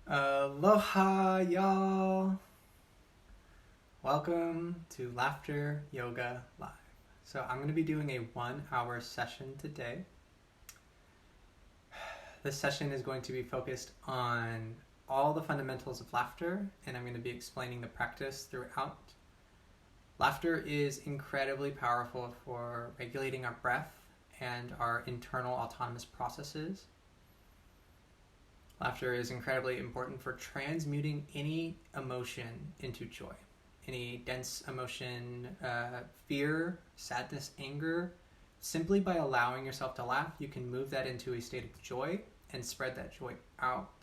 Aloha, y'all. Welcome to Laughter Yoga Live. So, I'm going to be doing a 1 hour session today. This session is going to be focused on all the fundamentals of laughter, and I'm going to be explaining the practice throughout. Laughter is incredibly powerful for regulating our breath and our internal autonomous processes. Laughter is incredibly important for transmuting any emotion into joy. Any dense emotion, fear, sadness, anger. Simply by allowing yourself to laugh, you can move that into a state of joy and spread that joy out.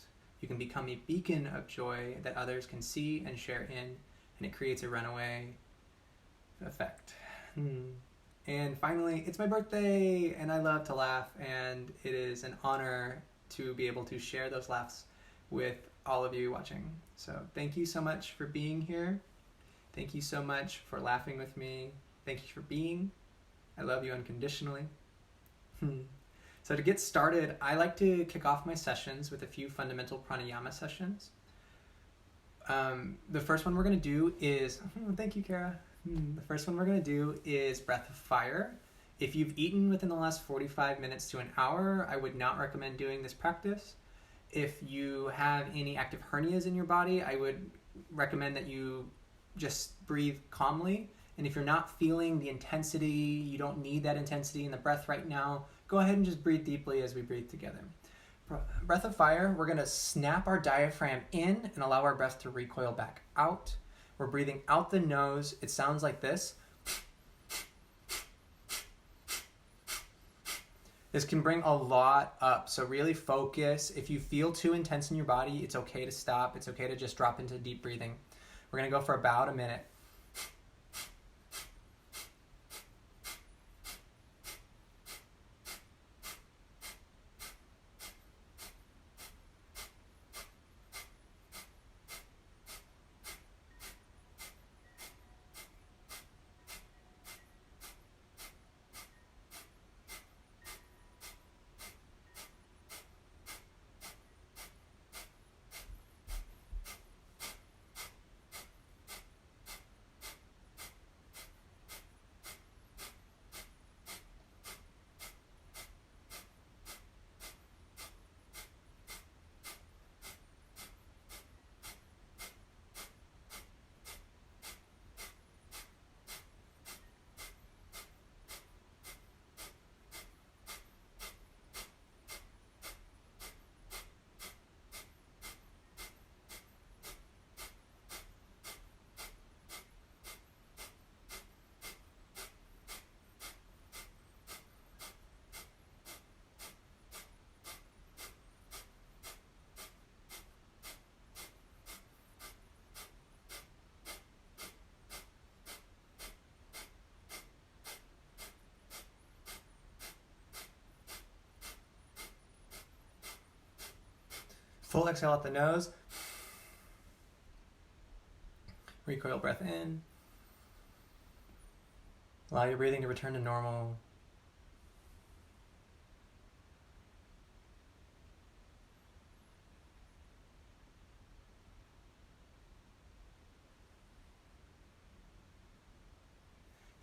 You can become a beacon of joy that others can see and share in, and it creates a runaway effect. And finally, it's my birthday, and I love to laugh, and it is an honor to be able to share those laughs with all of you watching. So thank you so much for being here. Thank you so much for laughing with me. Thank you for being. I love you unconditionally. So to get started, I like to kick off my sessions with a few fundamental pranayama sessions. The first one we're going to do is, thank you, Kara. The first one we're going to do is breath of fire. If you've eaten within the last 45 minutes to an hour, I would not recommend doing this practice. If you have any active hernias in your body, I would recommend that you just breathe calmly. And if you're not feeling the intensity, you don't need that intensity in the breath right now, go ahead and just breathe deeply as we breathe together. Breath of fire, we're going to snap our diaphragm in and allow our breath to recoil back out. We're breathing out the nose. It sounds like this. This can bring a lot up, so really focus. If you feel too intense in your body, it's okay to stop. It's okay to just drop into deep breathing. We're going to go for about a minute. Full exhale out the nose. Recoil breath in. Allow your breathing to return to normal.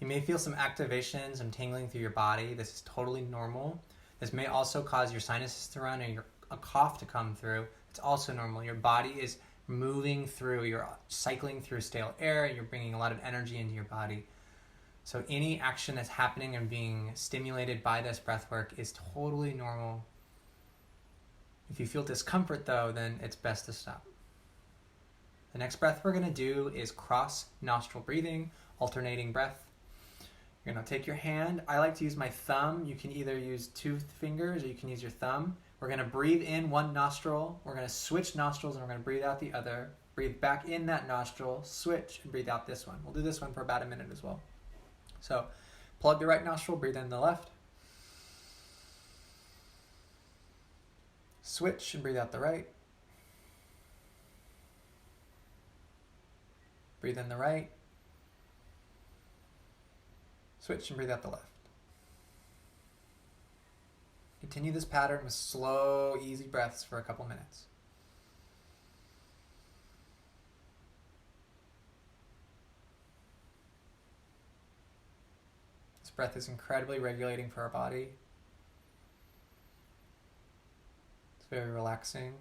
You may feel some activation, some tingling through your body. This is totally normal. This may also cause your sinuses to run or a cough to come through. It's also normal. Your body is moving through, you're cycling through stale air, you're bringing a lot of energy into your body. So any action that's happening and being stimulated by this breath work is totally normal. If you feel discomfort though, then it's best to stop. The next breath we're going to do is cross nostril breathing, alternating breath. You're going to take your hand. I like to use my thumb. You can either use 2 fingers or you can use your thumb. We're going to breathe in one nostril. We're going to switch nostrils and we're going to breathe out the other. Breathe back in that nostril, switch, and breathe out this one. We'll do this one for about a minute as well. So plug the right nostril, breathe in the left. Switch and breathe out the right. Breathe in the right. Switch and breathe out the left. Continue this pattern with slow, easy breaths for a couple minutes. This breath is incredibly regulating for our body. It's very relaxing.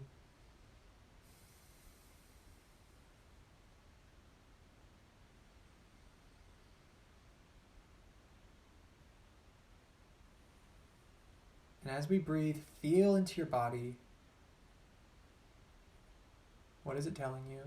And as we breathe, feel into your body. What is it telling you?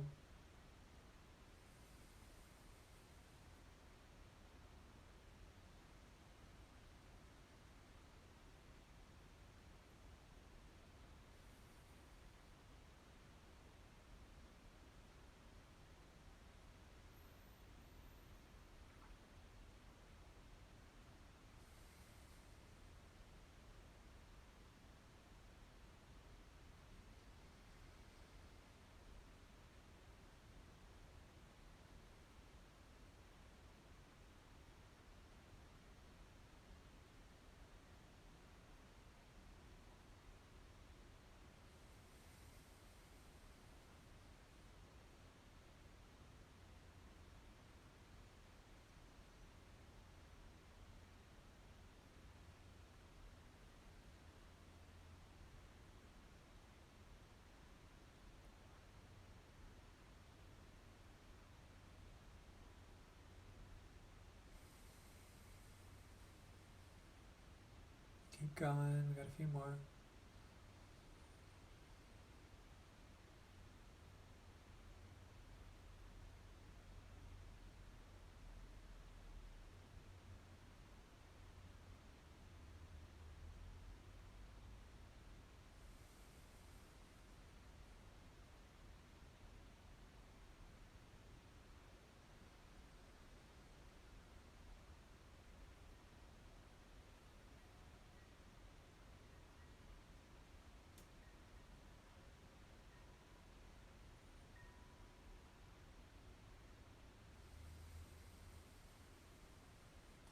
Keep going, we got a few more.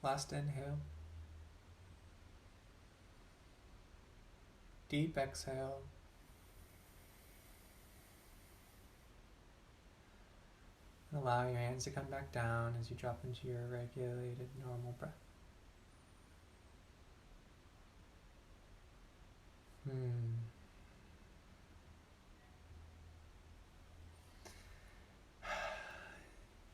Last inhale. Deep exhale. And allow your hands to come back down as you drop into your regulated, normal breath.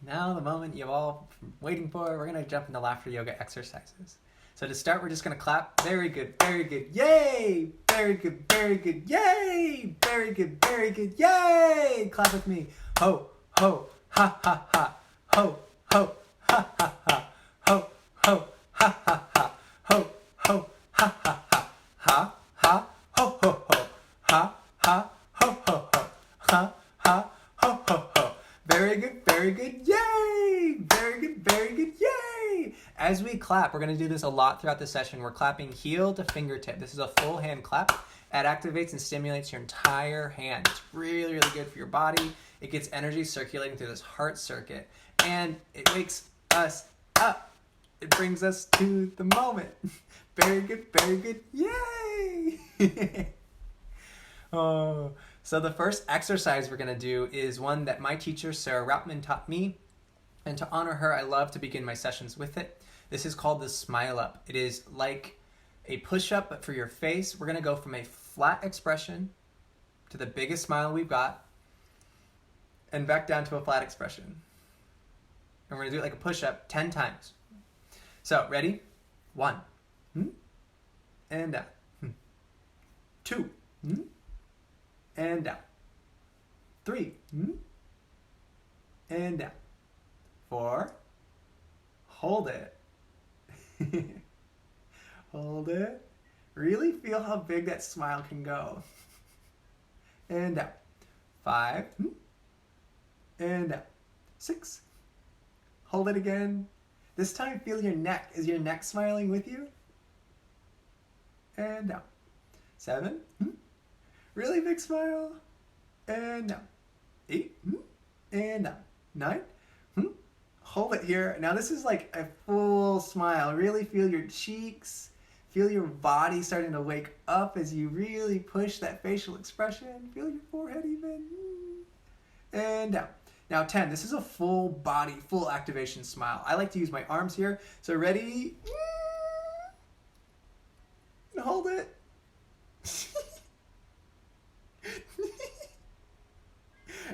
Now the moment you've all been waiting for, we're going to jump into laughter yoga exercises. So to start, we're just going to clap. Very good, very good, yay! Very good, yay! Very good, yay! Clap with me. Ho, ho, ha, ha, ha. Ho, ho, ha, ha, ha. Ho, ho, ha, ha, ha. Ho, ho, ha, ha, ha. Ha, ha, ho, ho, ho. Ha, ha, ho, ho, ho. Ha, ha, ho, ho, ho. Very good, yay! Very good, yay! As we clap, we're going to do this a lot throughout the session. We're clapping heel to fingertip. This is a full hand clap. It activates and stimulates your entire hand. It's really good for your body. It gets energy circulating through this heart circuit. And it wakes us up. It brings us to the moment. Very good, yay! Oh. So the first exercise we're going to do is one that my teacher, Sarah Routman, taught me. And to honor her, I love to begin my sessions with it. This is called the smile up. It is like a push-up, but for your face. We're going to go from a flat expression to the biggest smile we've got and back down to a flat expression. And we're going to do it like a push-up 10 times. So, ready? 1. And down. 2. And down. 3. And down. 4. Hold it. Hold it. Really feel how big that smile can go. And down. 5. And down. 6. Hold it again. This time feel your neck. Is your neck smiling with you? And down. 7. Really big smile. And down. 8. And down. 9. Hold it here. Now this is like a full smile. Really feel your cheeks. Feel your body starting to wake up as you really push that facial expression. Feel your forehead even. And down. Now 10, this is a full body, full activation smile. I like to use my arms here. So ready? And hold it.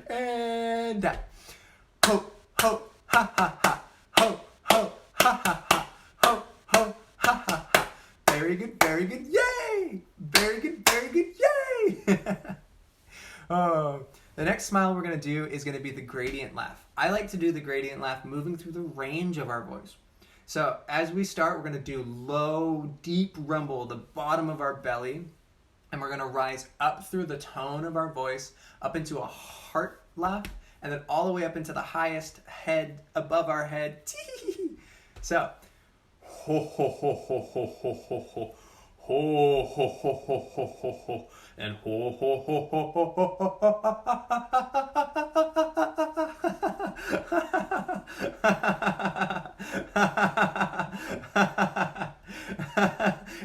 And down. Ho, ho, ha, ha, ha. Ho, ho, ha, ha, ha. Ho, ho, ha, ha, ha. Very good, very good. Yay! Very good, yay! The next smile we're going to do is going to be the gradient laugh. I like to do the gradient laugh moving through the range of our voice. So as we start, we're going to do low, deep rumble, the bottom of our belly. And we're going to rise up through the tone of our voice, up into a heart laugh, and then all the way up into the highest head above our head. So, ho, ho, ho, ho, ho, ho, ho, ho. Ho, ho, ho, ho, ho, ho, ho, and ho, ho, ho, ho, ho, ho, ho,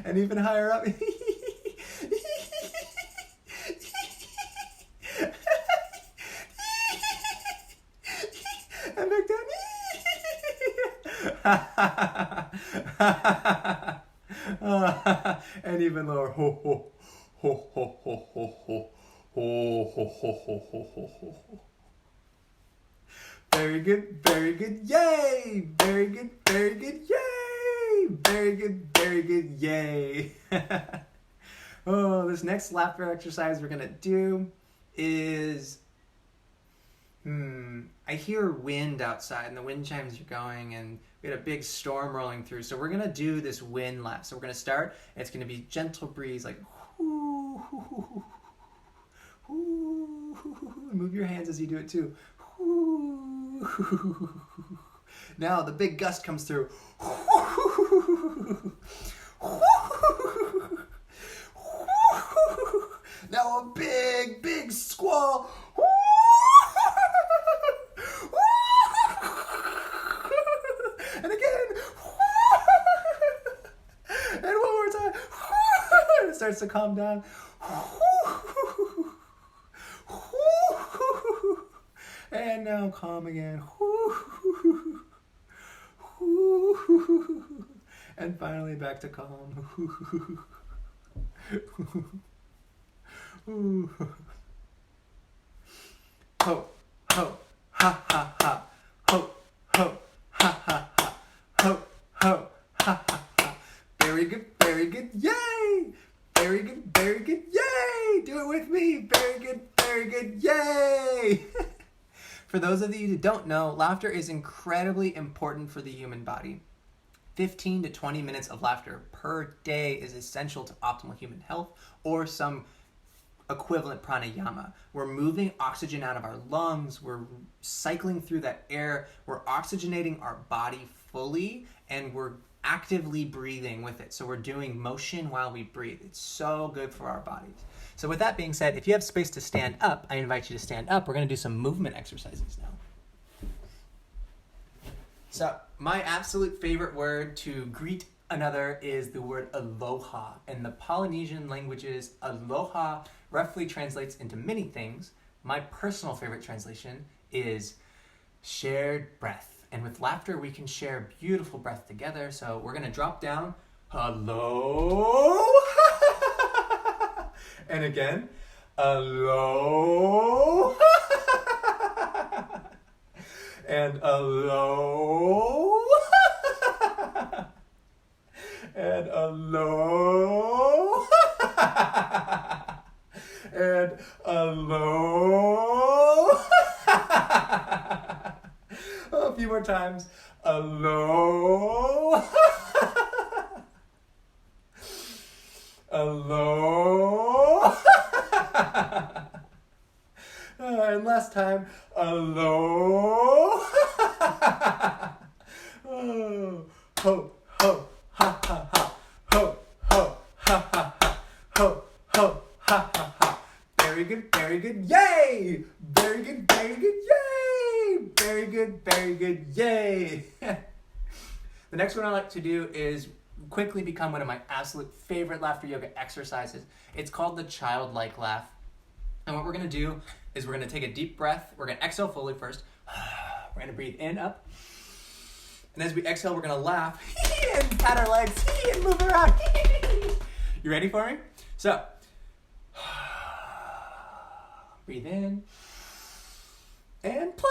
and even higher up. And back down. And even lower. Ho, ho, ho, ho, ho, ho, ho, ho, ho, ho, ho, ho, ho. Very good, yay! Very good, yay! Very good, yay! This next laughter exercise we're gonna do is, I hear wind outside and the wind chimes are going and we had a big storm rolling through. So we're gonna do this wind laugh. So we're gonna start, and it's gonna be gentle breeze, like whoo, hoo, hoo, hoo, hoo, hoo, hoo. Move your hands as you do it too. Whoo, hoo, hoo, hoo. Now the big gust comes through. Now a big squall. And again. And one more time. It starts to calm down. And now calm again. And finally back to calm. Ho, ho, ha, ha, ha. Ho, ho, ha, ha, ha. Ho, ho, ha, ha, ha. Very good, yay! Very good, yay! Do it with me. Very good, yay! For those of you who don't know, laughter is incredibly important for the human body. 15 to 20 minutes of laughter per day is essential to optimal human health, or some equivalent pranayama. We're moving oxygen out of our lungs, we're cycling through that air, we're oxygenating our body fully, and we're actively breathing with it. So we're doing motion while we breathe. It's so good for our bodies. So with that being said, if you have space to stand up, I invite you to stand up. We're going to do some movement exercises now. So my absolute favorite word to greet another is the word aloha. In the Polynesian languages, aloha roughly translates into many things. My personal favorite translation is shared breath. And with laughter, we can share beautiful breath together. So we're going to drop down. Hello. And again. Hello. And hello. And hello. And hello. A few more times. Hello. Hello. And last time. Hello. Oh. Ho, ho, ha, ha, ha. Ho, ho, ha, ha, ha. Ho, ho, ha, ha, ha. Very good, yay! Very good, yay! Very good, yay! The next one I like to do is quickly become one of my absolute favorite laughter yoga exercises. It's called the childlike laugh. And what we're going to do is we're gonna take a deep breath. We're gonna exhale fully first. We're gonna breathe in, up. And as we exhale, we're gonna laugh and pat our legs and move around. You ready for me? So, breathe in and play.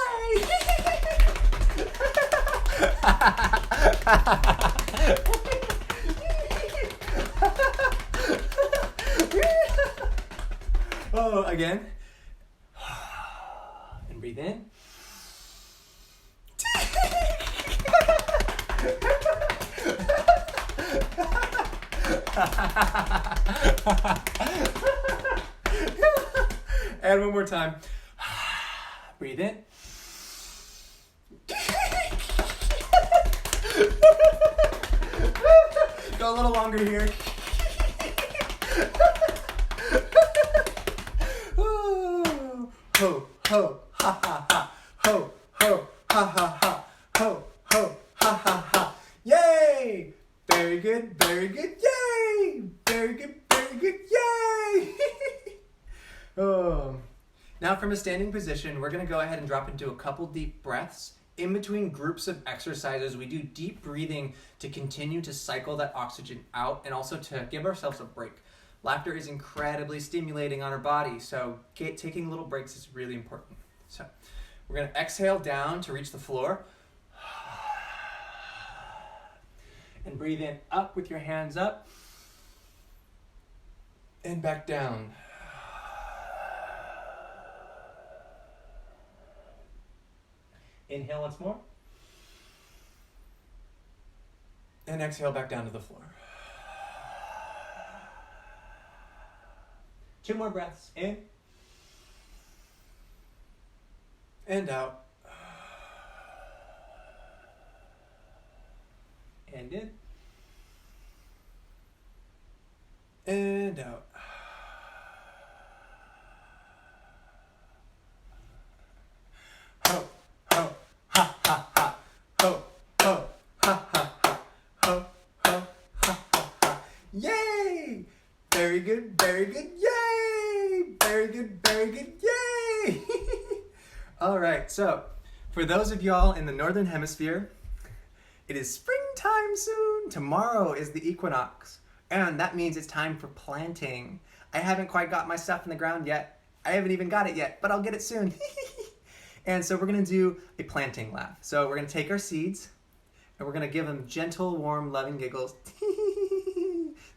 Oh, again. And breathe in. And one more time. Breathe in. Go a little longer here. Ho, ho, ha, ha, ha. Ho, ho, ha, ha, ha. Ho, ho, ha, ha, ha. Yay! Very good, very good. Yay! Very good, very good. Yay! Oh. Now from a standing position, we're going to go ahead and drop into a couple deep breaths. In between groups of exercises, we do deep breathing to continue to cycle that oxygen out and also to give ourselves a break. Laughter is incredibly stimulating on our body, so taking little breaks is really important. So we're going to exhale down to reach the floor. And breathe in up with your hands up. And back down. Inhale once more. And exhale back down to the floor. 2 more breaths. In. And out. And in. And out. Ho, ho, ha, ha, ha. Ho, ho, ha, ha, ha. Ho, ho, ha, ha, ha. Yay! Very good, very good. Yay! Very good, very good. Yay! All right, so for those of y'all in the Northern Hemisphere, it is springtime soon. Tomorrow is the equinox, and that means it's time for planting. I haven't quite got my stuff in the ground yet. I haven't even got it yet, but I'll get it soon. And so we're going to do a planting laugh. So we're going to take our seeds, and we're going to give them gentle, warm, loving giggles.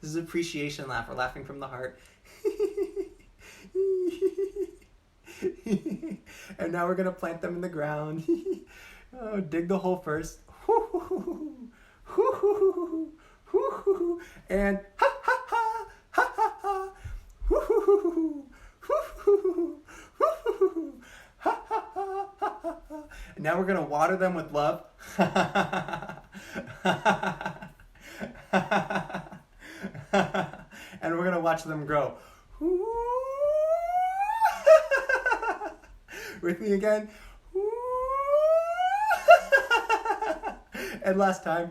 This is an appreciation laugh. We're laughing from the heart. And now we're going to plant them in the ground. Oh, dig the hole first. And ha ha ha ha ha ha. And now we're going to water them with love. And we're going to watch them grow. With me again. And last time.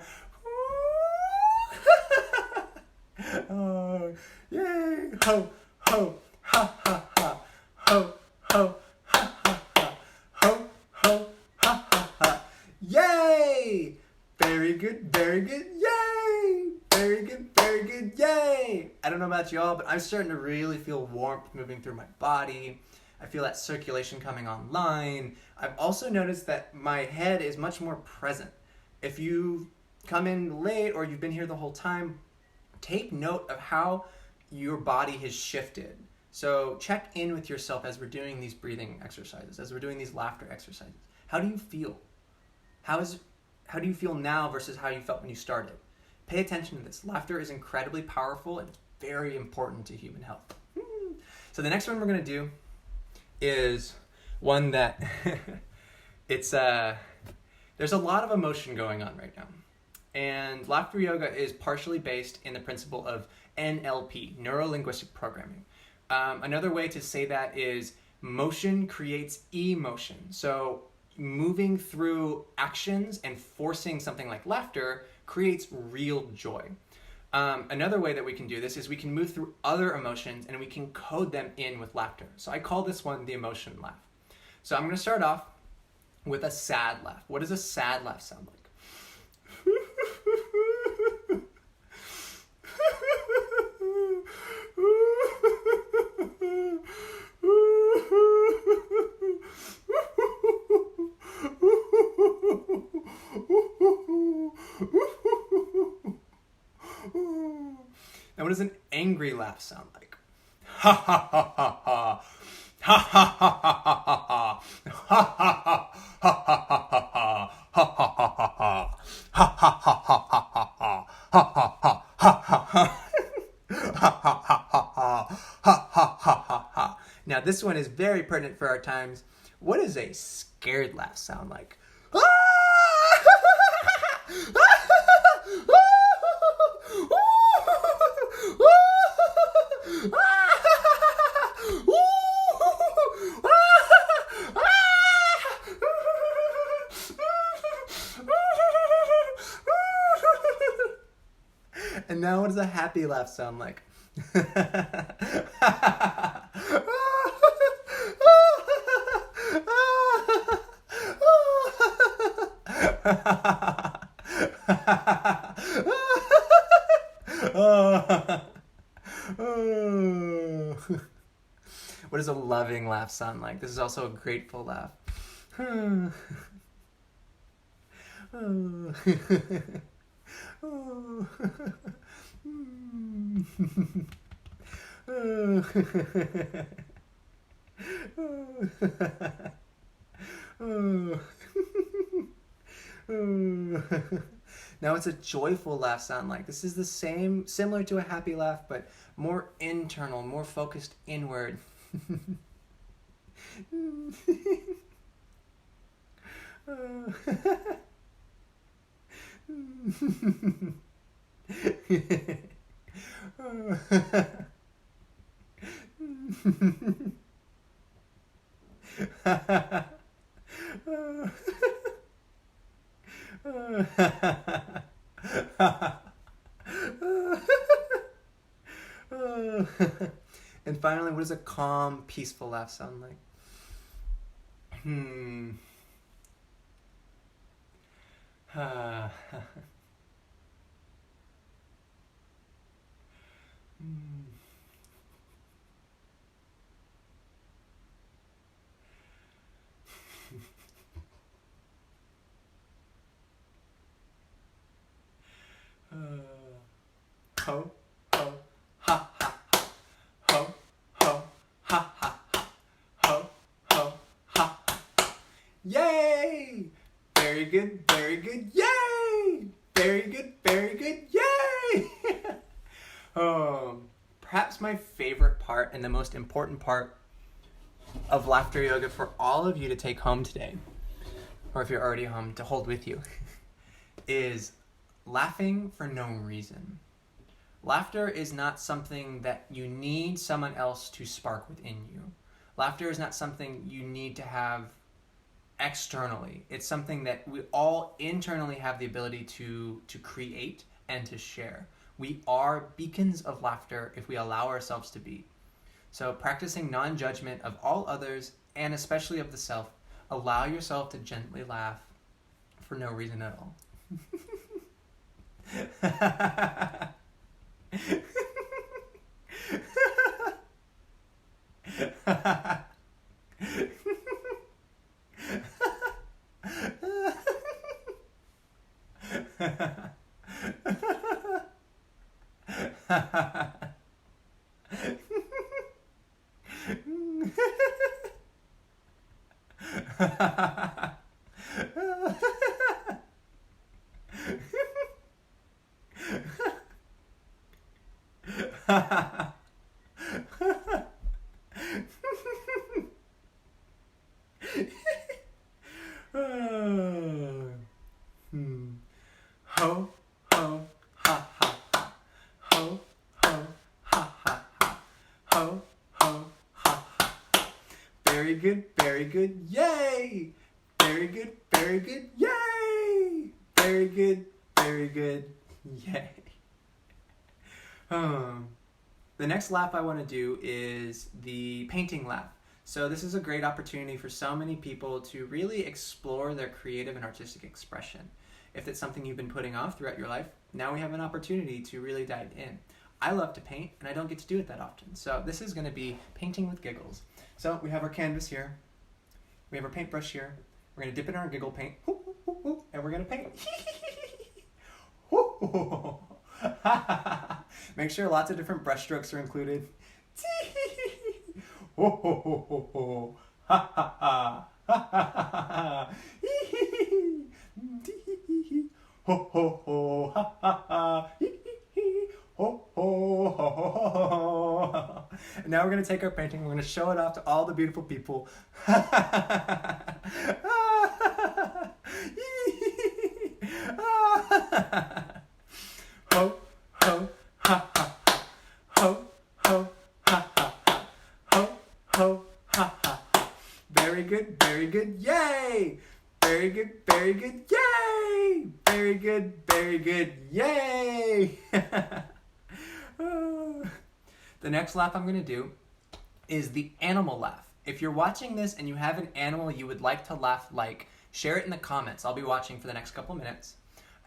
Oh, yay. Ho, ho, ha, ha, ha. Ho, ho, ha, ha, ha. Ho, ho, ha, ha, ha. Yay! Very good, very good. Yay! Very good, very good. Yay! I don't know about y'all, but I'm starting to really feel warmth moving through my body. I feel that circulation coming online. I've also noticed that my head is much more present. If you come in late or you've been here the whole time, take note of how your body has shifted. So check in with yourself as we're doing these breathing exercises, as we're doing these laughter exercises. How do you feel? How do you feel now versus how you felt when you started? Pay attention to this. Laughter is incredibly powerful and it's very important to human health. So the next one we're going to do is one that there's a lot of emotion going on right now. And laughter yoga is partially based in the principle of NLP, neuro-linguistic programming. Another way to say that is motion creates emotion. So moving through actions and forcing something like laughter creates real joy. Another way that we can do this is we can move through other emotions and we can code them in with laughter. So I call this one the emotion laugh. So I'm going to start off with a sad laugh. What does a sad laugh sound like? Now, what does an angry laugh sound like? Ha ha ha ha ha. Ha ha ha ha ha ha. Ha ha ha ha ha ha ha. Ha ha ha ha ha. Ha ha ha ha ha ha ha. Ha ha ha ha ha ha. Ha ha ha ha ha. Ha ha ha ha ha. Now, this one is very pertinent for our times. What does a scared laugh sound like? And now what does a happy laugh sound like? What does a loving laugh sound like? This is also a grateful laugh. Now, what's a joyful laugh sound like? This is the same, similar to a happy laugh, but more internal, more focused inward. And finally, what does a calm, peaceful laugh sound like? Ho, ho, ha, ha, ha. Ho, ho, ha, ha, ha. Ho, ho, ha, ha. Yay! Very good, very good. Yay! Very good, very good. Yay! Perhaps my favorite part and the most important part of laughter yoga for all of you to take home today, or if you're already home, to hold with you, is laughing for no reason. Laughter is not something that you need someone else to spark within you. Laughter is not something you need to have externally. It's something that we all internally have the ability to create and to share. We are beacons of laughter if we allow ourselves to be. So practicing non-judgment of all others and especially of the self, allow yourself to gently laugh for no reason at all. Ho, ho, ha, ha, ha. Ho, ho, ha, ha, ha. Ho, ho, ha, ha, ha. Very good, very good. Yay! Very good, very good. Yay! Very good, very good. Yay. The next laugh I want to do is the painting laugh. So this is a great opportunity for so many people to really explore their creative and artistic expression. If it's something you've been putting off throughout your life, now we have an opportunity to really dive in. I love to paint, and I don't get to do it that often. So this is going to be painting with giggles. So we have our canvas here. We have our paintbrush here. We're going to dip it in our giggle paint. And we're going to paint. Make sure lots of different brush strokes are included. And now we're going to take our painting, we're going to show it off to all the beautiful people. Ho, ho, ha, ha, ha. Ho, ho, ha, ha, ha. Ho, ho, ha, ha, ha. Very good, yay! Very good, yay! Very good, yay! The next laugh I'm going to do is the animal laugh. If you're watching this and you have an animal you would like to laugh like, share it in the comments. I'll be watching for the next couple minutes.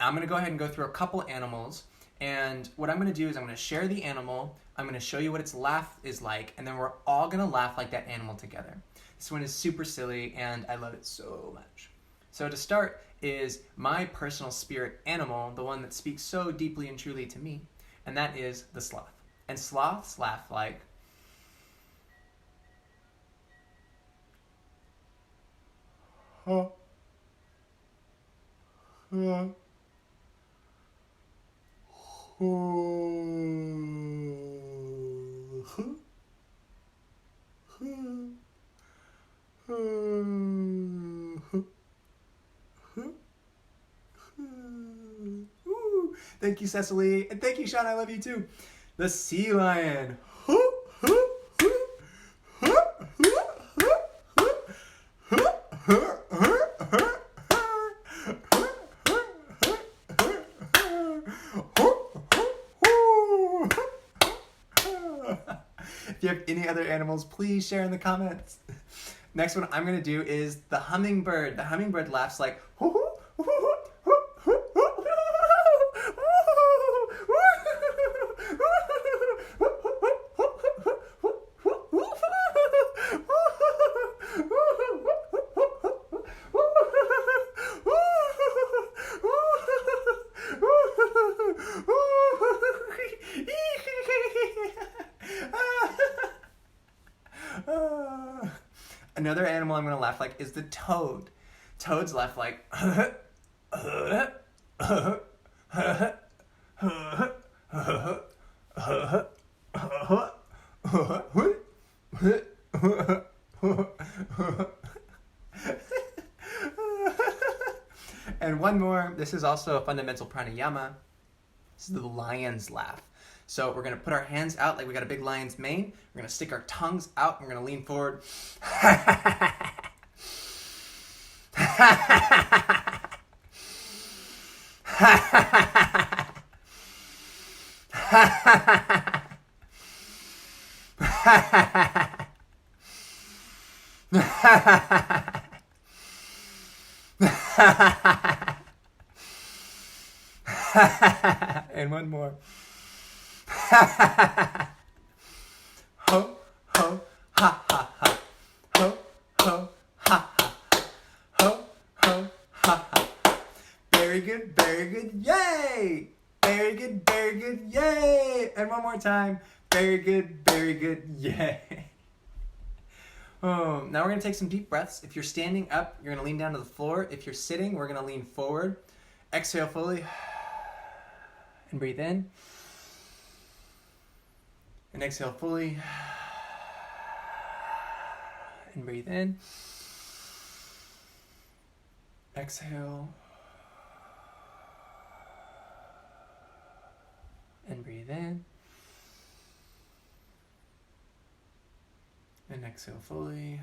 I'm going to go ahead and go through a couple animals, and what I'm going to do is I'm going to share the animal, I'm going to show you what its laugh is like, and then we're all going to laugh like that animal together. This one is super silly, and I love it so much. So to start is my personal spirit animal, the one that speaks so deeply and truly to me, and that is the sloth. And sloths laugh like... Thank you, Cecily. And thank you, Sean. I love you too. The sea lion. If you have any other animals, please share in the comments. Next one I'm going to do is the hummingbird. The hummingbird laughs like... Another animal I'm going to laugh like is the toad. Toads laugh like... And one more. This is also a fundamental pranayama. This is the lion's laugh. So we're going to put our hands out like we got a big lion's mane. We're going to stick our tongues out. And we're going to lean forward. And one more. Ho, ho, ha, ha, ha. Ho, ho, ha, ha. Ho, ho, ha, ha. Very good, yay! Very good, yay! And one more time. Very good, yay! Now we're going to take some deep breaths. If you're standing up, you're going to lean down to the floor. If you're sitting, we're going to lean forward. Exhale fully. And breathe in. And exhale fully. And breathe in. Exhale. And breathe in. And exhale fully.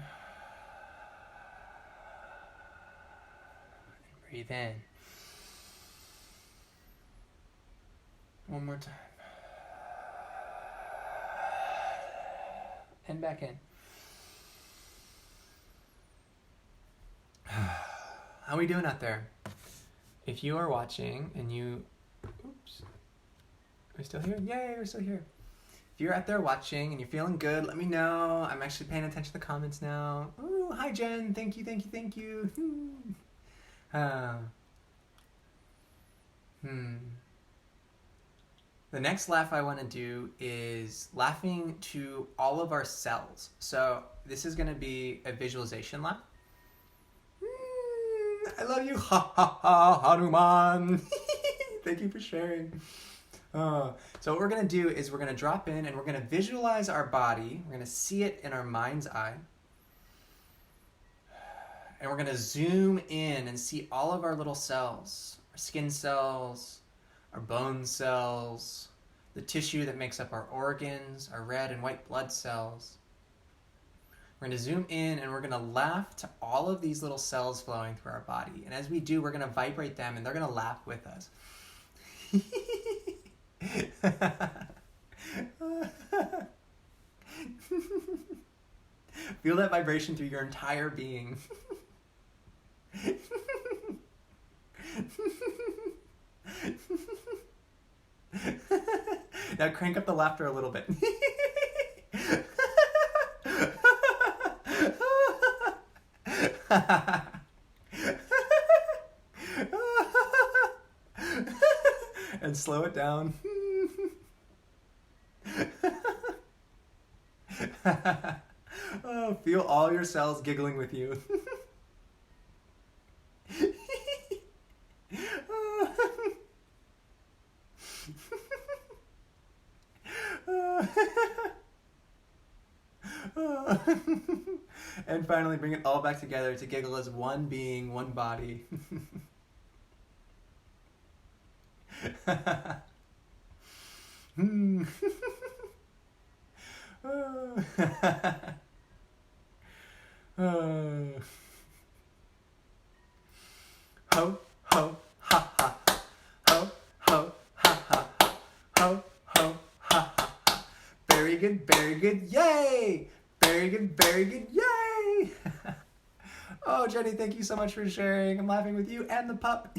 And breathe in. One more time. and back in. How are we doing out there? If you are watching and you... Oops. Are we still here? Yay, we're still here. If you're out there watching and you're feeling good, let me know. I'm actually paying attention to the comments now. Ooh, hi Jen. Thank you, thank you, thank you. The next laugh I want to do is laughing to all of our cells. So this is going to be a visualization laugh. I love you. Ha ha ha, Hanuman. Thank you for sharing. So what we're going to do is we're going to drop in and we're going to visualize our body. We're going to see it in our mind's eye. And we're going to zoom in and see all of our little cells, our skin cells, our bone cells, the tissue that makes up our organs, our red and white blood cells. We're going to zoom in and we're going to laugh to all of these little cells flowing through our body. And as we do, we're going to vibrate them and they're going to laugh with us. Feel that vibration through your entire being. Now crank up the laughter a little bit. And slow it down. Oh, feel all your cells giggling with you. And finally bring it all back together to giggle as one being, one body. Ho, ho, ha, ha. Ho, ho, ha, ha. Ho, ho, ha, ha. Very good, yay! Very good, yay! Oh, Jenny, thank you so much for sharing. I'm laughing with you and the pup.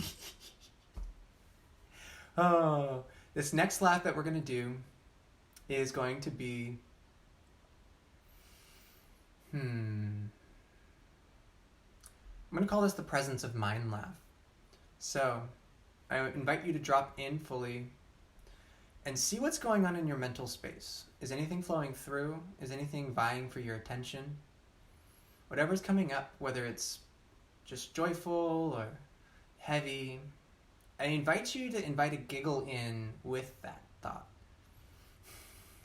Oh, this next laugh that we're going to do is going to be... I'm going to call this the presence of mind laugh. So, I invite you to drop in fully and see what's going on in your mental space. Is anything flowing through? Is anything vying for your attention? Whatever's coming up, whether it's just joyful or heavy, I invite you to invite a giggle in with that thought.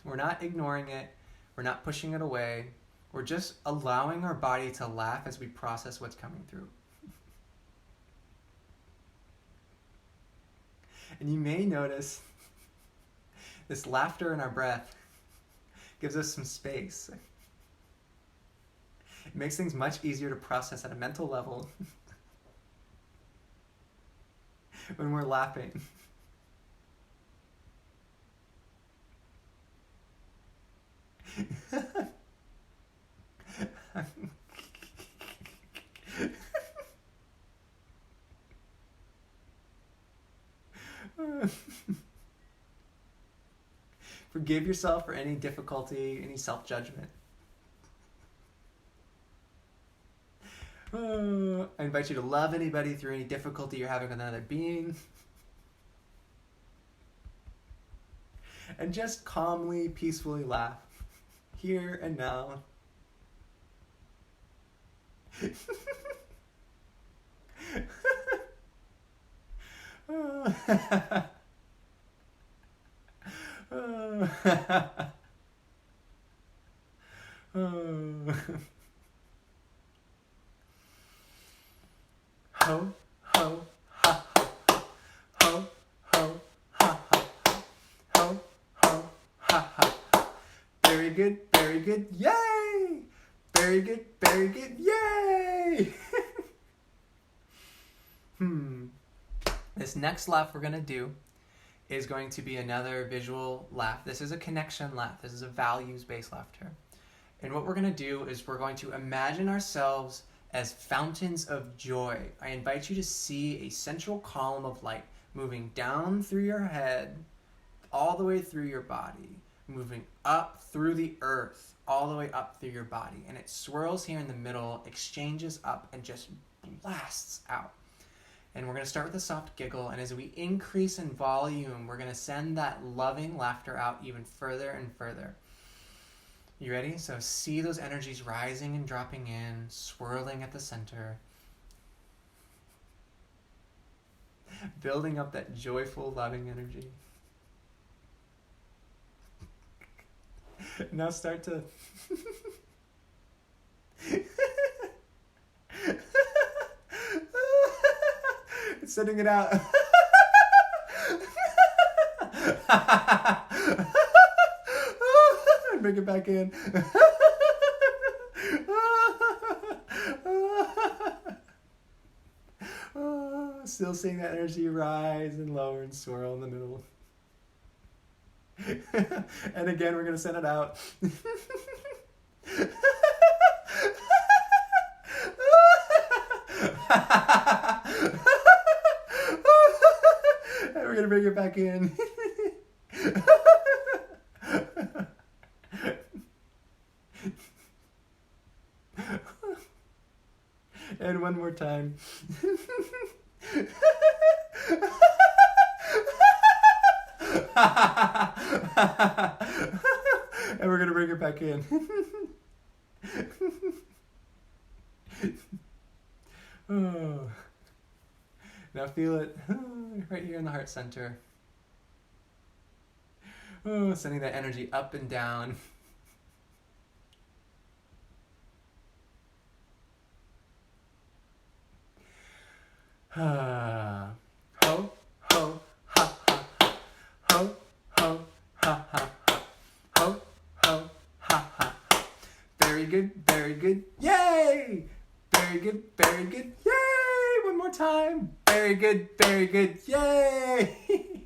We're not ignoring it. We're not pushing it away. We're just allowing our body to laugh as we process what's coming through. And you may notice this laughter in our breath gives us some space. It makes things much easier to process at a mental level when we're laughing. Forgive yourself for any difficulty, any self-judgment. I invite you to love anybody through any difficulty you're having with another being. And just calmly, peacefully laugh. Here and now. Ho, ho, ha, ha. Ho, ho, ha, ha. Ho, ho, ha, ha. Very good, yay! Very good, yay! This next laugh we're going to do is going to be another visual laugh. This is a connection laugh. This is a values-based laughter. And what we're going to do is we're going to imagine ourselves as fountains of joy. I invite you to see a central column of light moving down through your head, all the way through your body, moving up through the earth, all the way up through your body. And it swirls here in the middle, exchanges up, and just blasts out. And we're going to start with a soft giggle, and as we increase in volume, we're going to send that loving laughter out even further and further. You ready? So see those energies rising and dropping in, swirling at the center, building up that joyful, loving energy. Now start to sending it out. Bring it back in. Still seeing that energy rise and lower and swirl in the middle. And again, we're going to send it out. And we're going to bring it back in. And one more time. And we're going to bring it back in. Oh. Now feel it right here in the heart center. Oh, sending that energy up and down. Ho, ho, ha, ha, ha. Ho, ho, ha, ha, ha. Ho, ho, ha, ha, ha. Very good, very good. Yay! Very good, very good. Yay! One more time. Very good, yay!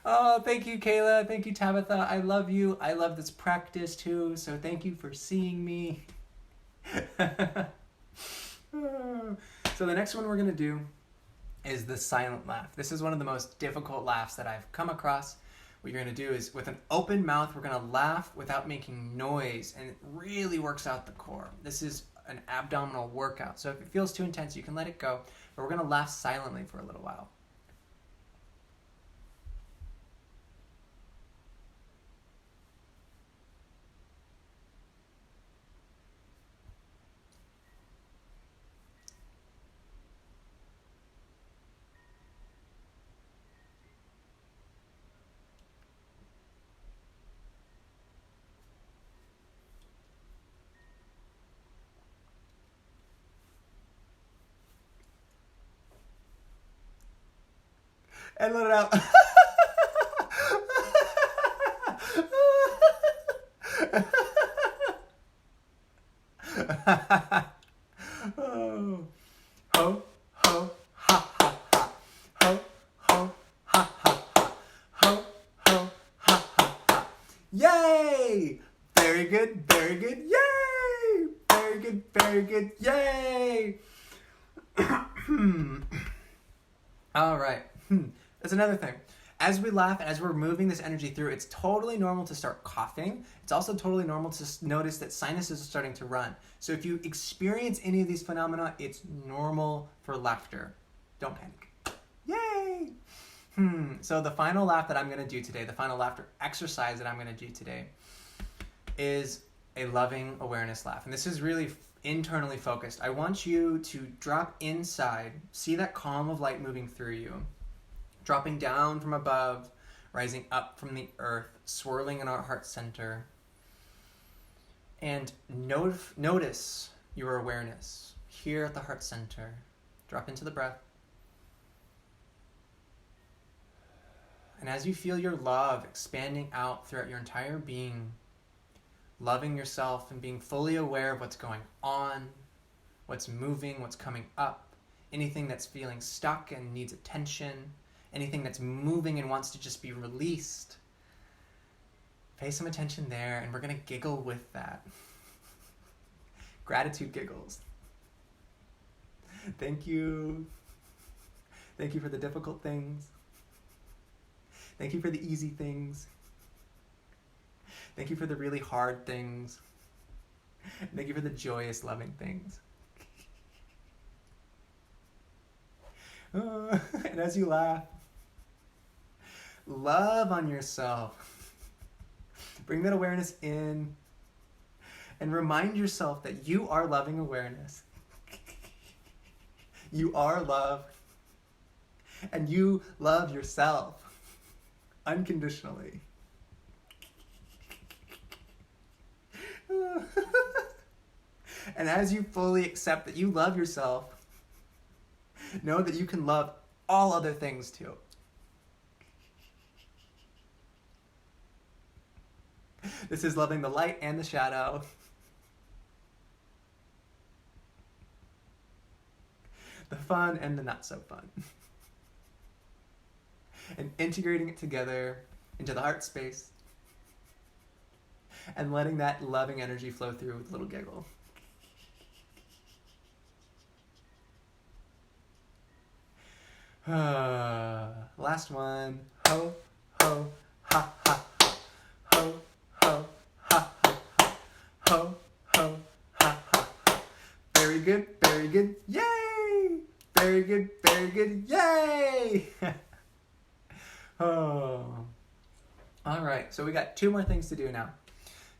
Oh, thank you, Kayla. Thank you, Tabitha. I love you. I love this practice too, so thank you for seeing me. So the next one we're going to do is the silent laugh. This is one of the most difficult laughs that I've come across. What you're going to do is, with an open mouth, we're going to laugh without making noise, and it really works out the core. This is an abdominal workout, so if it feels too intense, you can let it go, but we're going to laugh silently for a little while. And let it out. Oh. Ho, ho, ha, ha, ha. Ho, ho, ha, ha, ha. Ho, ho, ha, ha, ha. Yay! Very good, yay! Very good, yay! All right. That's another thing. As we laugh and as we're moving this energy through, it's totally normal to start coughing. It's also totally normal to notice that sinuses are starting to run. So if you experience any of these phenomena, it's normal for laughter. Don't panic. Yay! So the final laugh that I'm going to do today, the final laughter exercise that I'm going to do today, is a loving awareness laugh. And this is really internally focused. I want you to drop inside, see that column of light moving through you, dropping down from above, rising up from the earth, swirling in our heart center. And notice your awareness here at the heart center. Drop into the breath. And as you feel your love expanding out throughout your entire being, loving yourself and being fully aware of what's going on, what's moving, what's coming up, anything that's feeling stuck and needs attention, anything that's moving and wants to just be released. Pay some attention there, and we're going to giggle with that. Gratitude giggles. Thank you. Thank you for the difficult things. Thank you for the easy things. Thank you for the really hard things. Thank you for the joyous, loving things. And as you laugh, love on yourself. Bring that awareness in and remind yourself that you are loving awareness. You are love. And you love yourself unconditionally. And as you fully accept that you love yourself, know that you can love all other things too. This is loving the light and the shadow. The fun and the not so fun. And integrating it together into the heart space. And letting that loving energy flow through with a little giggle. Last one. Ho, ho, ha, ha, ha. Ho, ho, ha, ha, ha. Ho, ho, ha, ha, ha. Very good, very good. Yay! Very good, yay! Oh. All right, so we got 2 more things to do now.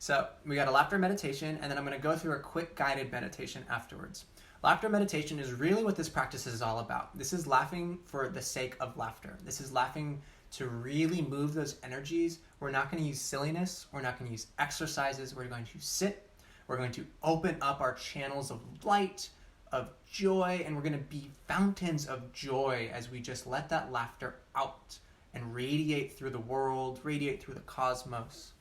So we got a laughter meditation, and then I'm going to go through a quick guided meditation afterwards. Laughter meditation is really what this practice is all about. This is laughing for the sake of laughter. This is laughing to really move those energies. We're not going to use silliness. We're not going to use exercises. We're going to sit. We're going to open up our channels of light, of joy, and we're going to be fountains of joy as we just let that laughter out and radiate through the world, radiate through the cosmos.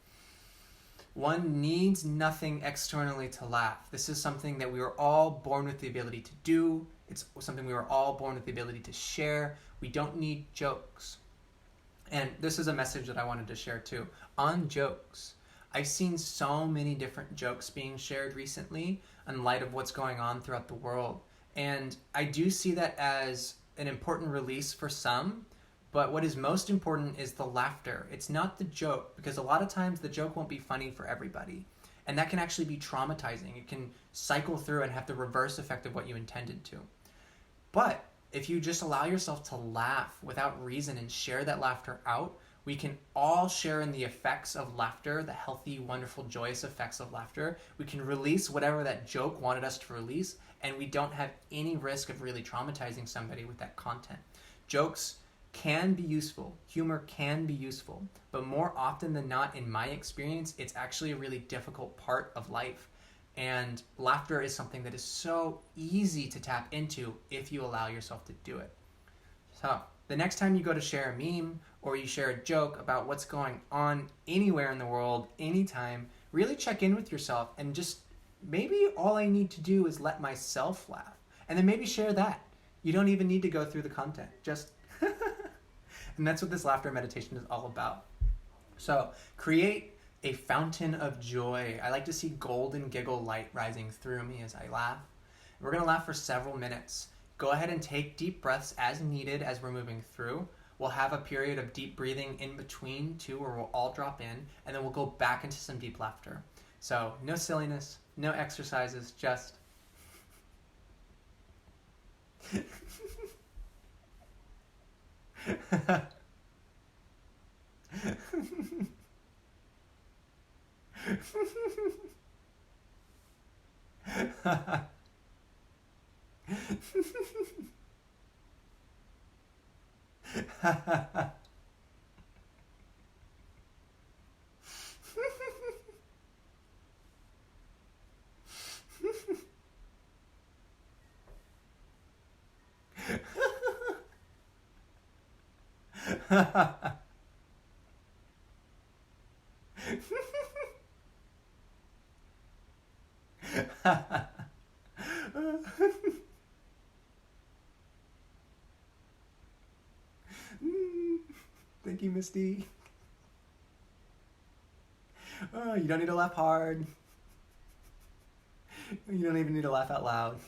One needs nothing externally to laugh. This is something that we were all born with the ability to do. It's something we were all born with the ability to share. We don't need jokes. And this is a message that I wanted to share too. On jokes, I've seen so many different jokes being shared recently in light of what's going on throughout the world. And I do see that as an important release for some. But what is most important is the laughter. It's not the joke, because a lot of times the joke won't be funny for everybody. And that can actually be traumatizing. It can cycle through and have the reverse effect of what you intended to. But if you just allow yourself to laugh without reason and share that laughter out, we can all share in the effects of laughter, the healthy, wonderful, joyous effects of laughter. We can release whatever that joke wanted us to release, and we don't have any risk of really traumatizing somebody with that content. Jokes can be useful. Humor can be useful. But more often than not, in my experience, it's actually a really difficult part of life. And laughter is something that is so easy to tap into if you allow yourself to do it. So the next time you go to share a meme or you share a joke about what's going on anywhere in the world, anytime, really check in with yourself and just maybe all I need to do is let myself laugh. And then maybe share that. You don't even need to go through the content. Just and that's what this laughter meditation is all about. So create a fountain of joy. I like to see golden giggle light rising through me as I laugh. We're going to laugh for several minutes. Go ahead and take deep breaths as needed as we're moving through. We'll have a period of deep breathing in between too, where we'll all drop in, and then we'll go back into some deep laughter. So no silliness, no exercises, just Thank you, Misty. Oh, you don't need to laugh hard. You don't even need to laugh out loud.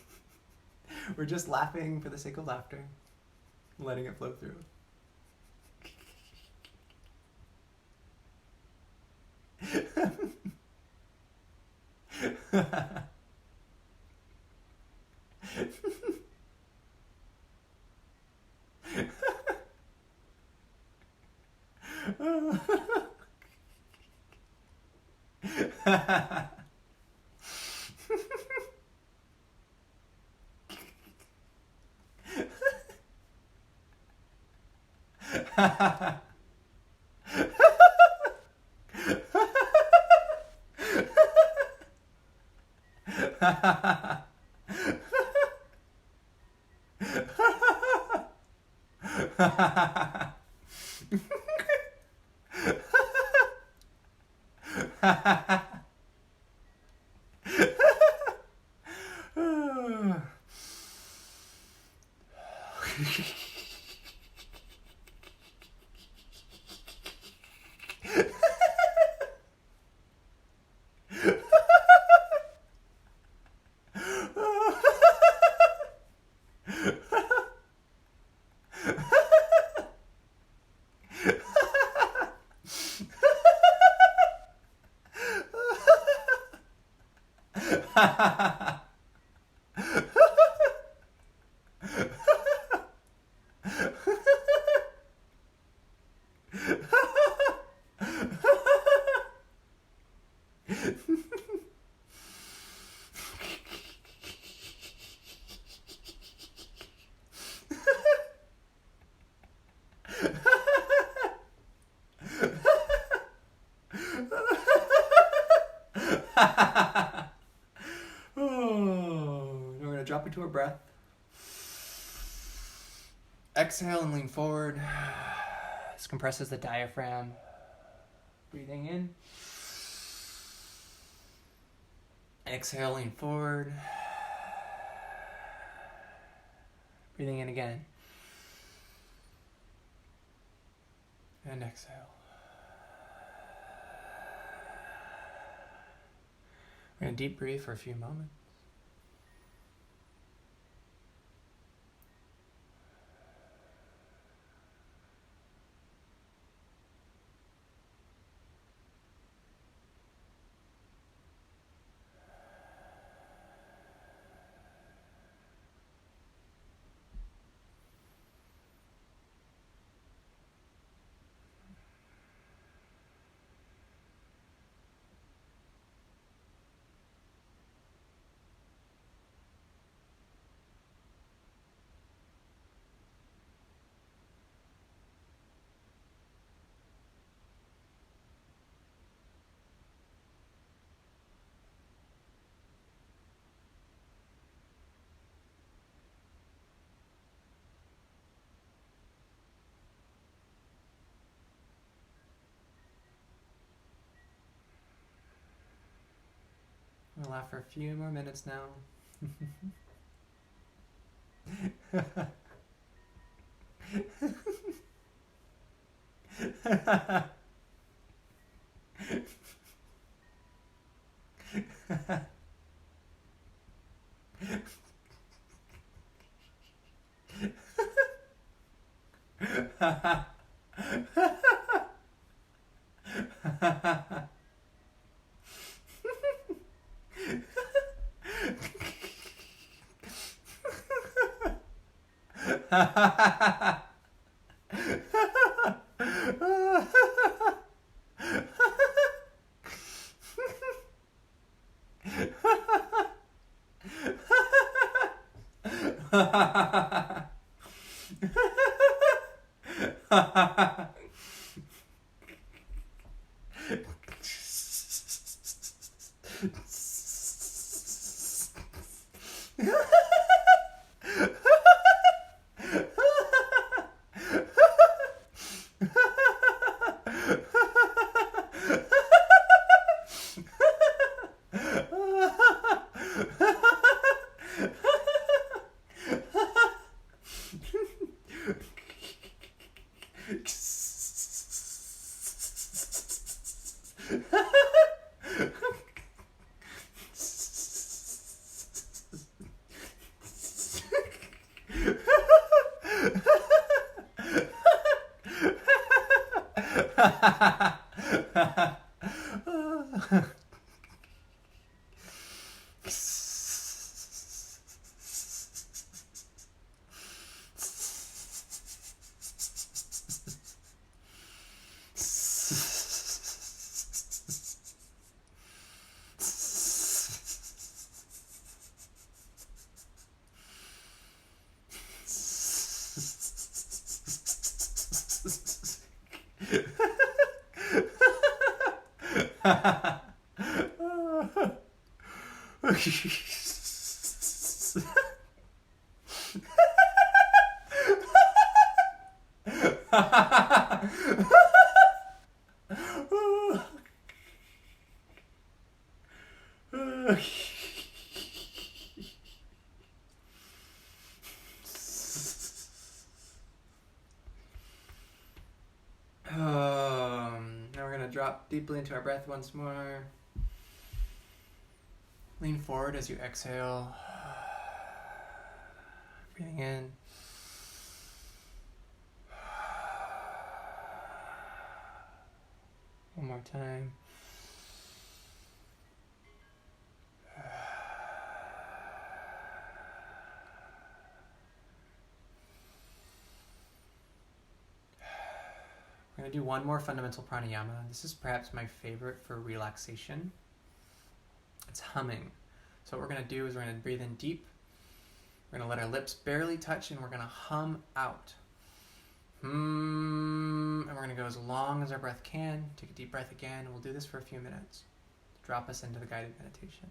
We're just laughing for the sake of laughter, letting it flow through. Oh, we're gonna drop into our breath. Exhale and lean forward. This compresses the diaphragm. Breathing in. Exhale, lean forward. Breathing in again. And exhale. We're going to deep breathe for a few moments. We'll laugh for a few more minutes now. Now we're going to drop deeply into our breath once more. Lean forward as you exhale. Breathing in. One more time. We're going to do one more fundamental pranayama. This is perhaps my favorite for relaxation. It's humming. So what we're going to do is we're going to breathe in deep. We're going to let our lips barely touch and we're going to hum out. And we're going to go as long as our breath can. Take a deep breath again. We'll do this for a few minutes. Drop us into the guided meditation.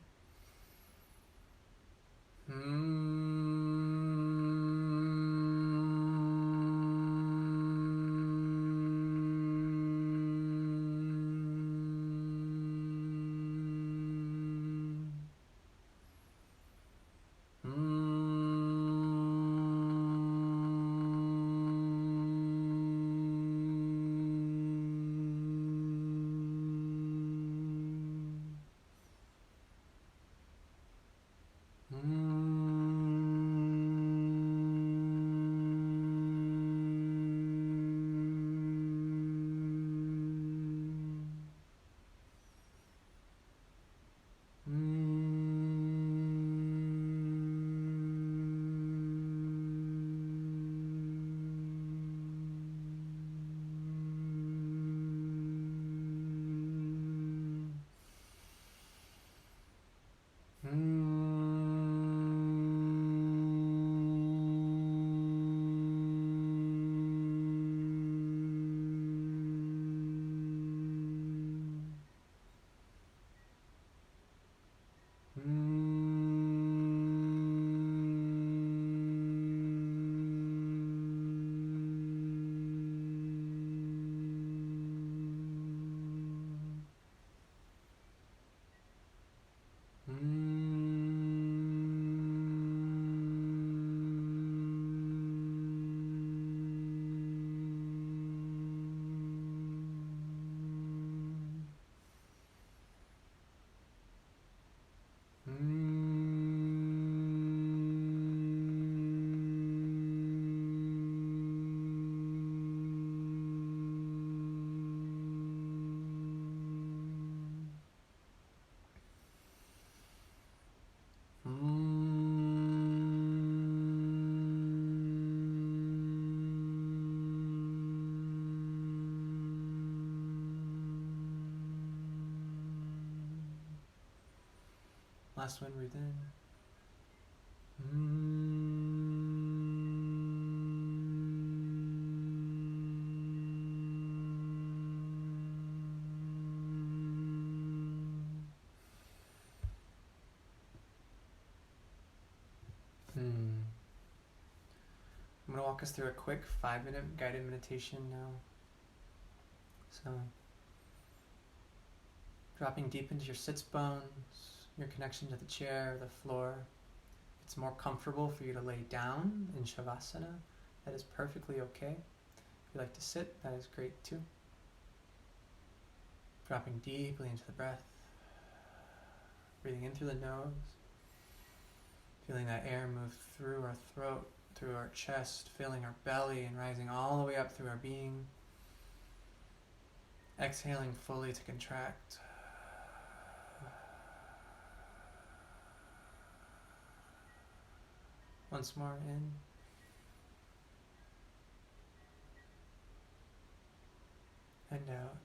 Last one, breathe in. I'm going to walk us through a quick 5-minute guided meditation now. So, dropping deep into your sits bones, your connection to the chair, the floor. If it's more comfortable for you to lay down in Shavasana, that is perfectly okay. If you like to sit, that is great too. Dropping deeply into the breath, breathing in through the nose, feeling that air move through our throat, through our chest, filling our belly and rising all the way up through our being. Exhaling fully to contract. Once more, in. And out.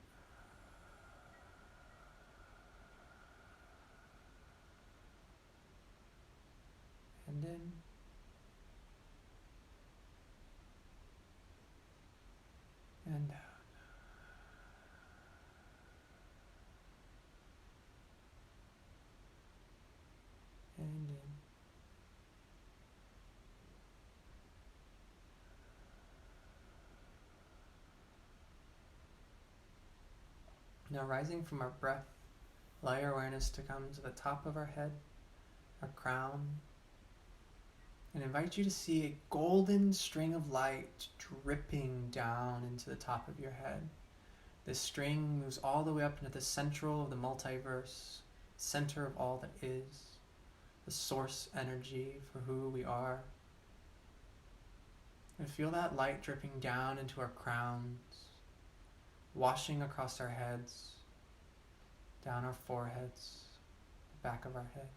And in. And out. And in. Now rising from our breath, allow your awareness to come to the top of our head, our crown, and invite you to see a golden string of light dripping down into the top of your head. This string moves all the way up into the central of the multiverse, center of all that is, the source energy for who we are. And feel that light dripping down into our crowns, washing across our heads, down our foreheads, the back of our head,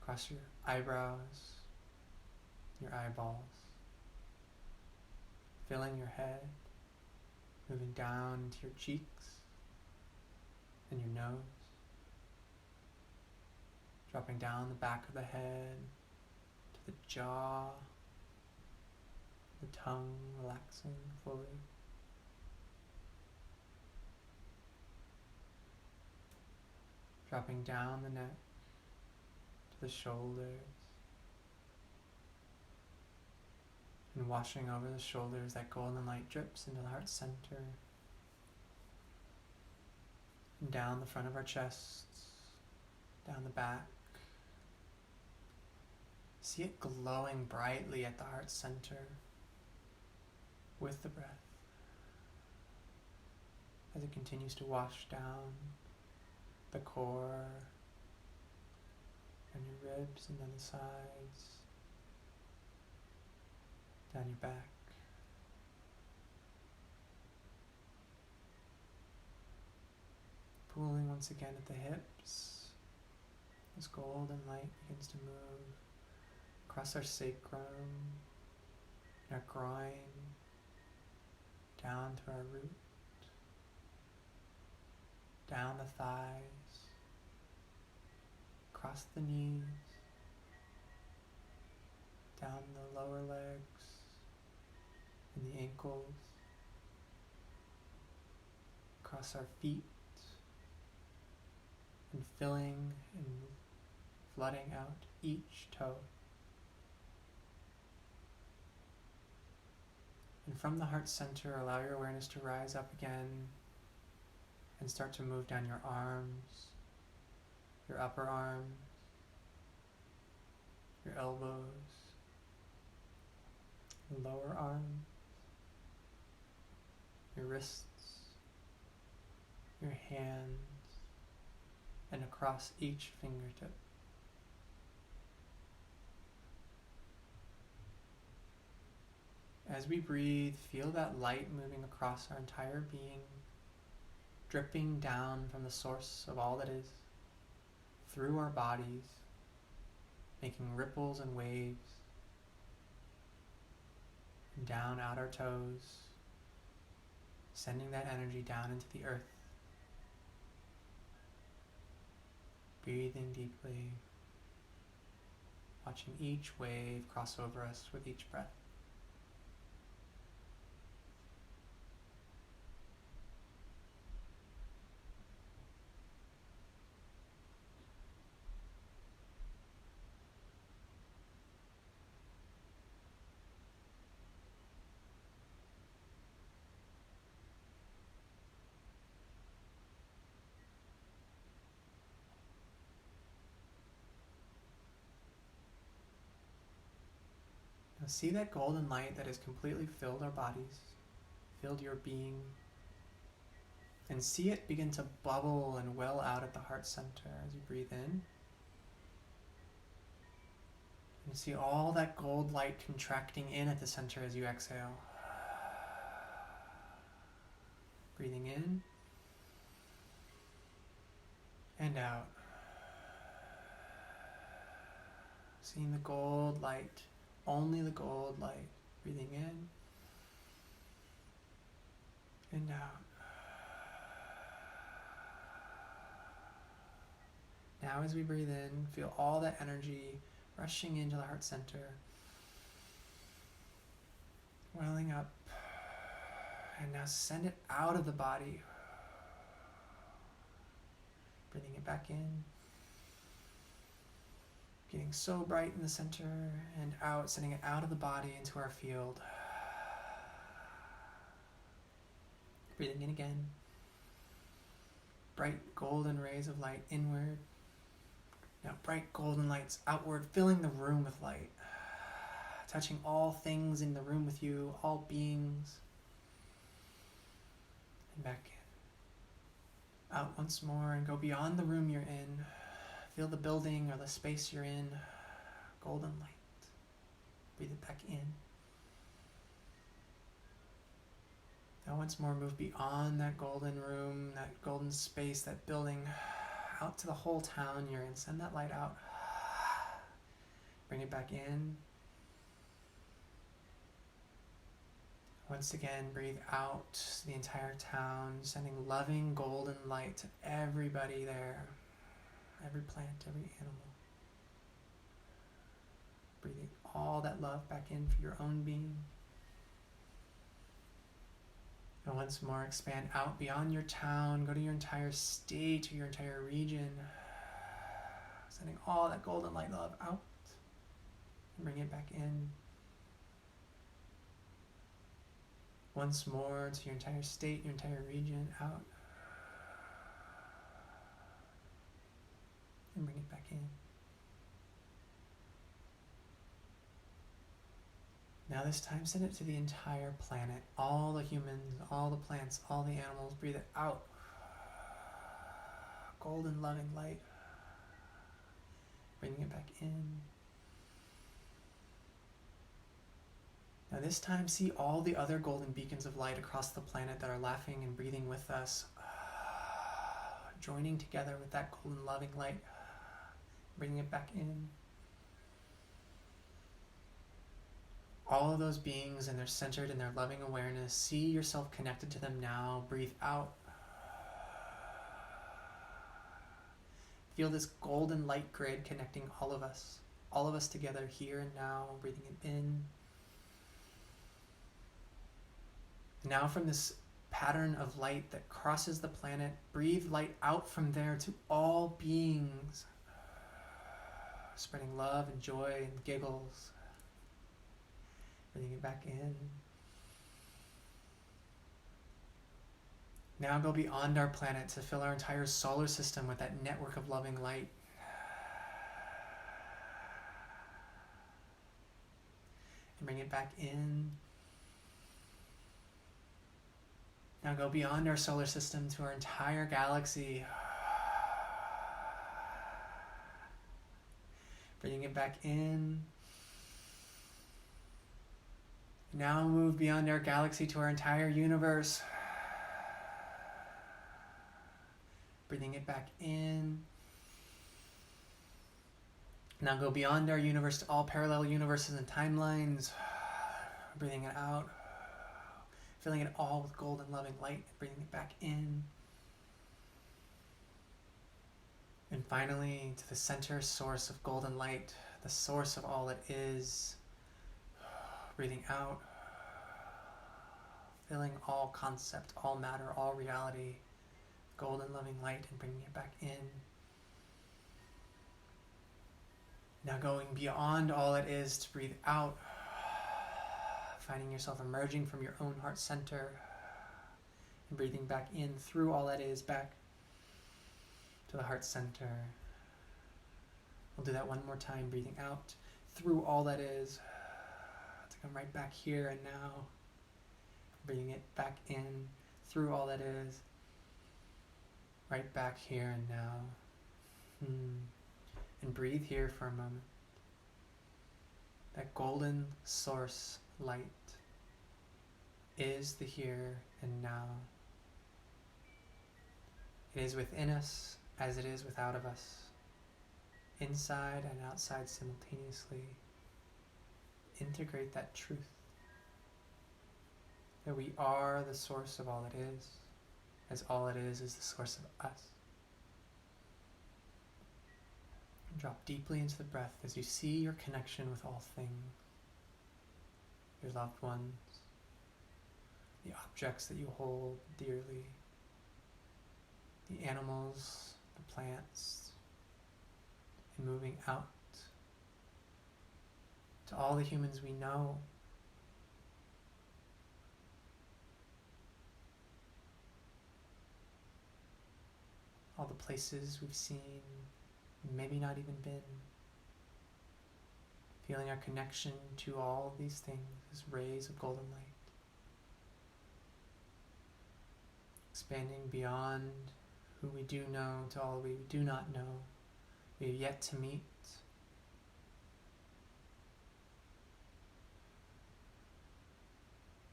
across your eyebrows, your eyeballs, filling your head, moving down into your cheeks and your nose, dropping down the back of the head to the jaw, the tongue relaxing fully. Dropping down the neck to the shoulders and washing over the shoulders. That golden light drips into the heart center and down the front of our chests, down the back. See it glowing brightly at the heart center with the breath as it continues to wash down the core and your ribs and then the sides, down your back. Pooling once again at the hips. This golden light begins to move across our sacrum, our groin, down to our root, down the thighs, across the knees, down the lower legs and the ankles, across our feet, and filling and flooding out each toe. And from the heart center, allow your awareness to rise up again and start to move down your arms, your upper arms, your elbows, your lower arms, your wrists, your hands, and across each fingertip. As we breathe, feel that light moving across our entire being, dripping down from the source of all that is, through our bodies, making ripples and waves, and down out our toes, sending that energy down into the earth. Breathing deeply, watching each wave cross over us with each breath. Now see that golden light that has completely filled our bodies, filled your being, and see it begin to bubble and well out at the heart center as you breathe in. And see all that gold light contracting in at the center as you exhale. Breathing in and out. Seeing the gold light, only the gold light. Breathing in and out. Now as we breathe in, feel all that energy rushing into the heart center, welling up, and now send it out of the body. Breathing it back in, getting so bright in the center, and out, sending it out of the body into our field. Breathing in again, bright golden rays of light inward. Now bright golden lights outward, filling the room with light, touching all things in the room with you, all beings. And back in. Out once more and go beyond the room you're in. Feel the building or the space you're in. Golden light. Breathe it back in. Now once more move beyond that golden room, that golden space, that building, out to the whole town you're in. Send that light out. Bring it back in. Once again, breathe out the entire town, sending loving golden light to everybody there. Every plant, every animal. Breathing all that love back in for your own being. And once more, expand out beyond your town, go to your entire state or your entire region, sending all that golden light love out, and bring it back in. Once more to your entire state, your entire region, out, and bring it back in. Now this time, send it to the entire planet, all the humans, all the plants, all the animals. Breathe it out. Golden loving light. Bringing it back in. Now this time, see all the other golden beacons of light across the planet that are laughing and breathing with us, joining together with that golden loving light, bringing it back in. All of those beings, and they're centered in their loving awareness. See yourself connected to them now. Breathe out. Feel this golden light grid connecting all of us together here and now. Breathing it in. Now from this pattern of light that crosses the planet, breathe light out from there to all beings, spreading love and joy and giggles. Bringing it back in. Now go beyond our planet to fill our entire solar system with that network of loving light. And bring it back in. Now go beyond our solar system to our entire galaxy. Bringing it back in. Now move beyond our galaxy to our entire universe. Breathing it back in. Now go beyond our universe to all parallel universes and timelines. Breathing it out. Filling it all with golden loving light. Breathing it back in. And finally to the center source of golden light. The source of all that is. Breathing out, filling all concept, all matter, all reality, golden loving light, and bringing it back in. Now going beyond all it is to breathe out, finding yourself emerging from your own heart center, and breathing back in through all that is back to the heart center. We'll do that one more time, breathing out through all that is. Come right back here and now, bringing it back in through all that is, right back here and now. And breathe here for a moment. That golden source light is the here and now. It is within us as it is without of us, inside and outside simultaneously. Integrate that truth, that we are the source of all that is, as all it is the source of us. And drop deeply into the breath as you see your connection with all things, your loved ones, the objects that you hold dearly, the animals, the plants, and moving out to all the humans we know, all the places we've seen, maybe not even been. Feeling our connection to all these things as rays of golden light. Expanding beyond who we do know to all we do not know, we have yet to meet.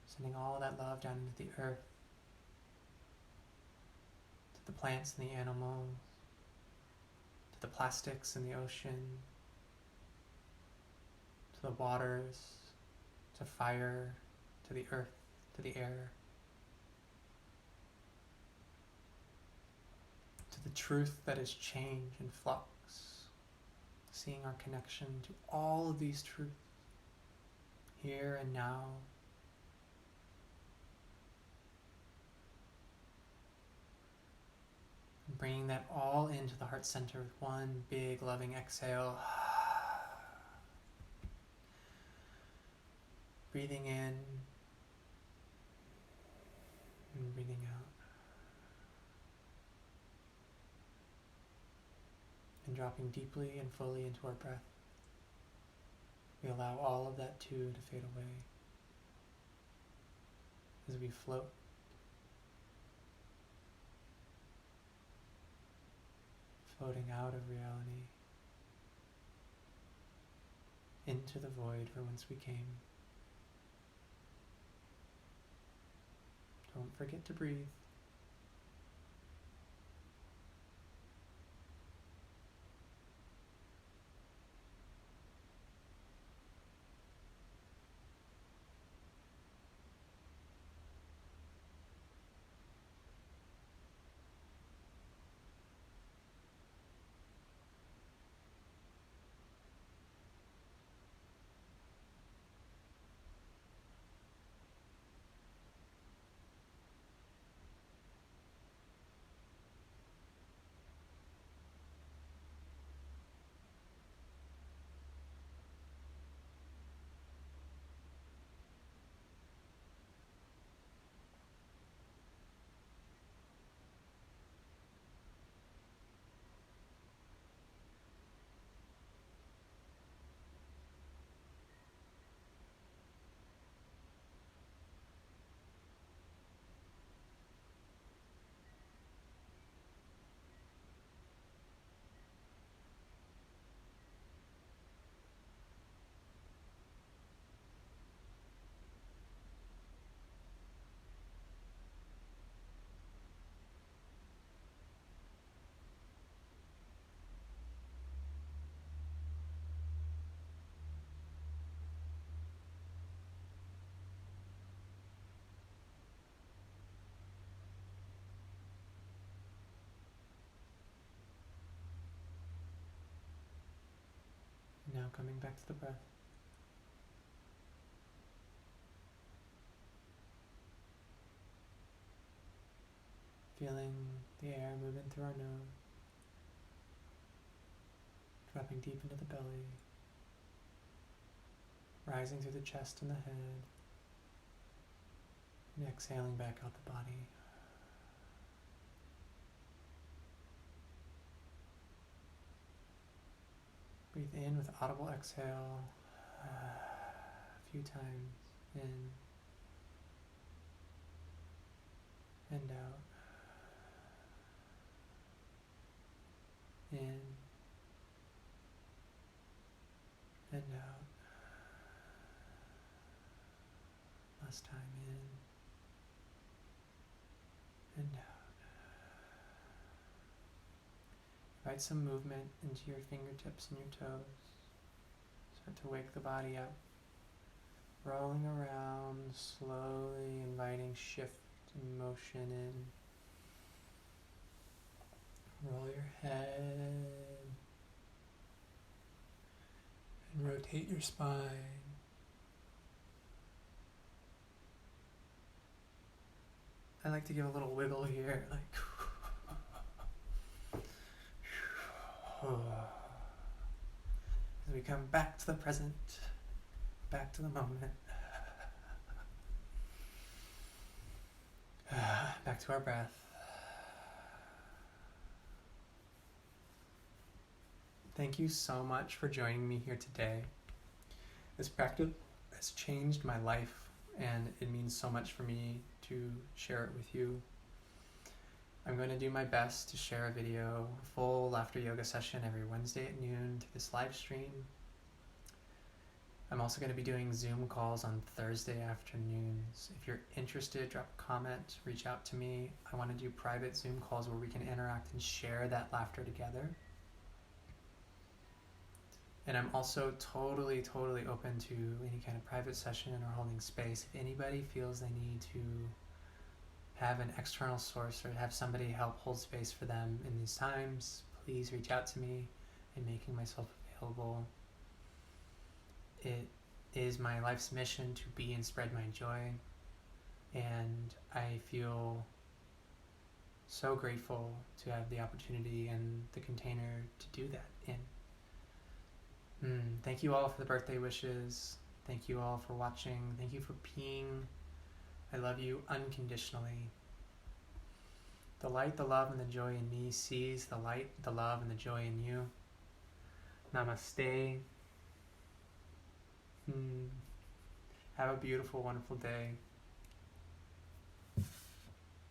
Sending all that love down into the earth, to the plants and the animals, to the plastics in the ocean, to the waters, to fire, to the earth, to the air, to the truth that is change and flux, seeing our connection to all of these truths, here and now. Bringing that all into the heart center with one big loving exhale. Breathing in and breathing out. And dropping deeply and fully into our breath. We allow all of that too to fade away as we float floating out of reality into the void from whence we came. Don't forget to breathe. Now coming back to the breath. Feeling the air moving through our nose, dropping deep into the belly, rising through the chest and the head, and exhaling back out the body. Breathe in with audible exhale a few times, in and out, in and out. Last time, in and out. Invite some movement into your fingertips and your toes. Start to wake the body up. Rolling around, slowly inviting shift and motion in. Roll your head and rotate your spine. I like to give a little wiggle here, like as we come back to the present, back to the moment, back to our breath. Thank you so much for joining me here today. This practice has changed my life, and it means so much for me to share it with you. I'm going to do my best to share a video, a full laughter yoga session every Wednesday at noon to this live stream. I'm also going to be doing Zoom calls on Thursday afternoons. If you're interested, drop a comment, reach out to me. I want to do private Zoom calls where we can interact and share that laughter together. And I'm also totally open to any kind of private session or holding space. If anybody feels they need to have an external source or have somebody help hold space for them in these times, please reach out to me. I'm making myself available. It is my life's mission to be and spread my joy, and I feel so grateful to have the opportunity and the container to do that in. Thank you all for the birthday wishes. Thank you all for watching. Thank you for being. I love you unconditionally. The light, the love, and the joy in me sees the light, the love, and the joy in you. Namaste. Have a beautiful, wonderful day.